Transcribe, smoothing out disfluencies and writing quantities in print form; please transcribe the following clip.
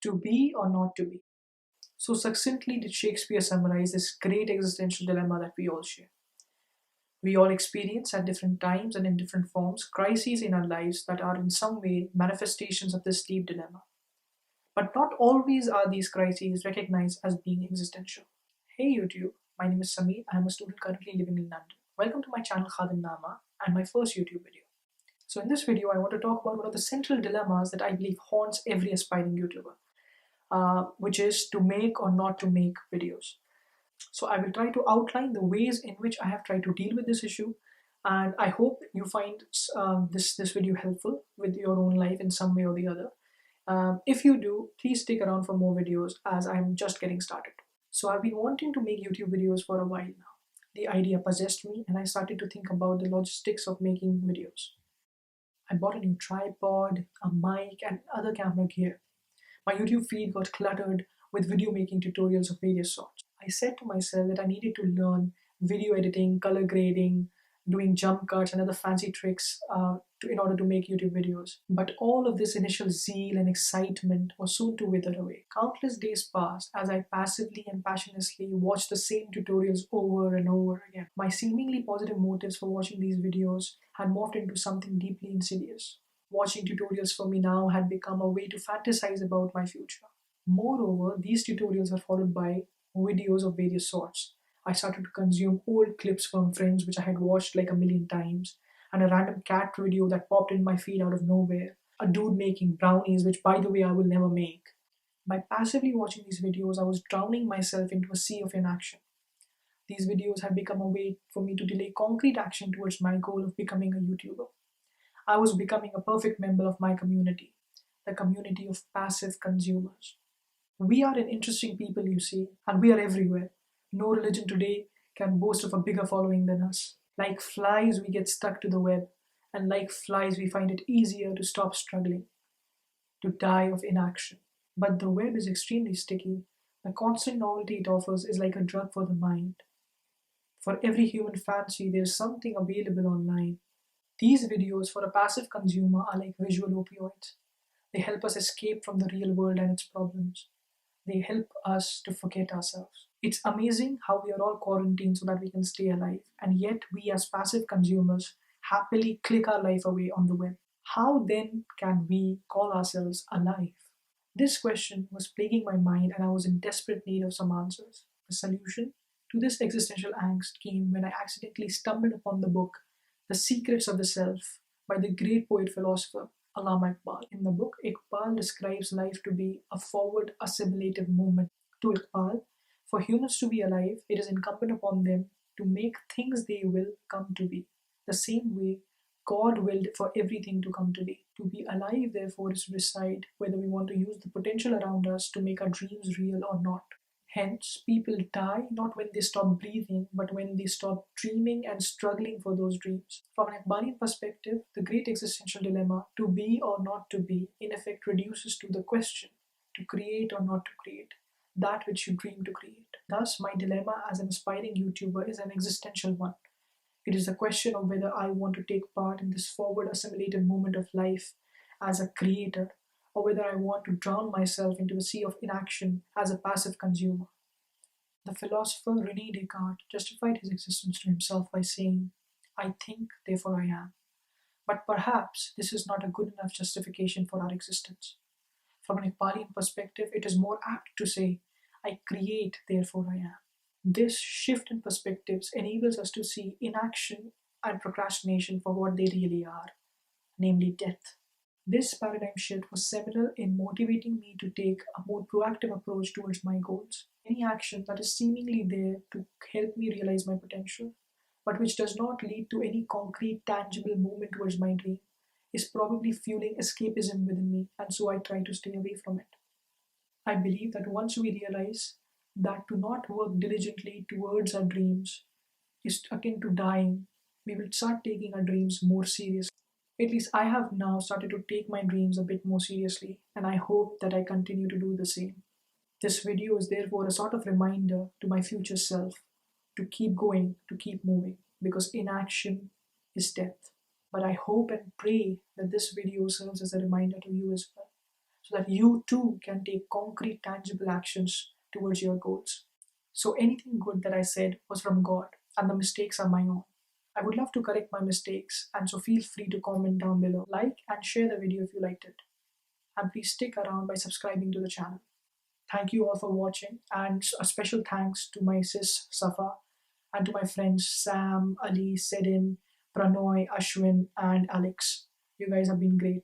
To be or not to be. So succinctly did Shakespeare summarize this great existential dilemma that we all share. We all experience at different times and in different forms crises in our lives that are in some way manifestations of this deep dilemma. But not always are these crises recognized as being existential. Hey YouTube, my name is Sameer. I am a student currently living in London. Welcome to my channel Khadim Nama and my first YouTube video. So in this video, I want to talk about one of the central dilemmas that I believe haunts every aspiring YouTuber, which is to make or not to make videos. So I will try to outline the ways in which I have tried to deal with this issue, and I hope you find this video helpful with your own life in some way or the other. If you do, please stick around for more videos as I'm just getting started. So I've been wanting to make YouTube videos for a while now. The idea possessed me, and I started to think about the logistics of making videos. I bought a new tripod, a mic, and other camera gear. My YouTube feed got cluttered with video making tutorials of various sorts. I said to myself that I needed to learn video editing, color grading, doing jump cuts, and other fancy tricks in order to make YouTube videos. But all of this initial zeal and excitement was soon to wither away. Countless days passed as I passively and passionately watched the same tutorials over and over again. My seemingly positive motives for watching these videos had morphed into something deeply insidious. Watching tutorials for me now had become a way to fantasize about my future. Moreover, these tutorials were followed by videos of various sorts. I started to consume old clips from friends which I had watched like a million times, and a random cat video that popped in my feed out of nowhere, a dude making brownies, which by the way I will never make. By passively watching these videos, I was drowning myself into a sea of inaction. These videos had become a way for me to delay concrete action towards my goal of becoming a YouTuber. I was becoming a perfect member of my community, the community of passive consumers. We are an interesting people, you see, and we are everywhere. No religion today can boast of a bigger following than us. Like flies, we get stuck to the web, and like flies, we find it easier to stop struggling, to die of inaction. But the web is extremely sticky. The constant novelty it offers is like a drug for the mind. For every human fancy, there is something available online. These videos for a passive consumer are like visual opioids. They help us escape from the real world and its problems. They help us to forget ourselves. It's amazing how we are all quarantined so that we can stay alive, and yet we as passive consumers happily click our life away on the web. How then can we call ourselves alive? This question was plaguing my mind, and I was in desperate need of some answers. The solution to this existential angst came when I accidentally stumbled upon the book The Secrets of the Self by the great poet philosopher Allama Iqbal. In the book, Iqbal describes life to be a forward assimilative movement. To Iqbal, for humans to be alive, it is incumbent upon them to make things they will come to be, the same way God willed for everything to come to be. To be alive, therefore, is to decide whether we want to use the potential around us to make our dreams real or not. Hence, people die not when they stop breathing, but when they stop dreaming and struggling for those dreams. From an Iqbalian perspective, the great existential dilemma, to be or not to be, in effect reduces to the question, to create or not to create, that which you dream to create. Thus, my dilemma as an aspiring YouTuber is an existential one. It is a question of whether I want to take part in this forward assimilative movement of life as a creator, or whether I want to drown myself into a sea of inaction as a passive consumer. The philosopher Rene Descartes justified his existence to himself by saying, I think, therefore I am. But perhaps this is not a good enough justification for our existence. From an Iqbalian perspective, it is more apt to say, I create, therefore I am. This shift in perspectives enables us to see inaction and procrastination for what they really are, namely death. This paradigm shift was seminal in motivating me to take a more proactive approach towards my goals. Any action that is seemingly there to help me realize my potential, but which does not lead to any concrete, tangible movement towards my dream, is probably fueling escapism within me, and so I try to stay away from it. I believe that once we realize that to not work diligently towards our dreams is akin to dying, we will start taking our dreams more seriously. At least I have now started to take my dreams a bit more seriously, and I hope that I continue to do the same. This video is therefore a sort of reminder to my future self to keep going, to keep moving, because inaction is death. But I hope and pray that this video serves as a reminder to you as well, so that you too can take concrete, tangible actions towards your goals. So anything good that I said was from God, and the mistakes are my own. I would love to correct my mistakes, and so feel free to comment down below. Like and share the video if you liked it. And please stick around by subscribing to the channel. Thank you all for watching, and a special thanks to my sis Safa and to my friends Sam, Ali, Sedin, Pranoy, Ashwin, and Alex. You guys have been great.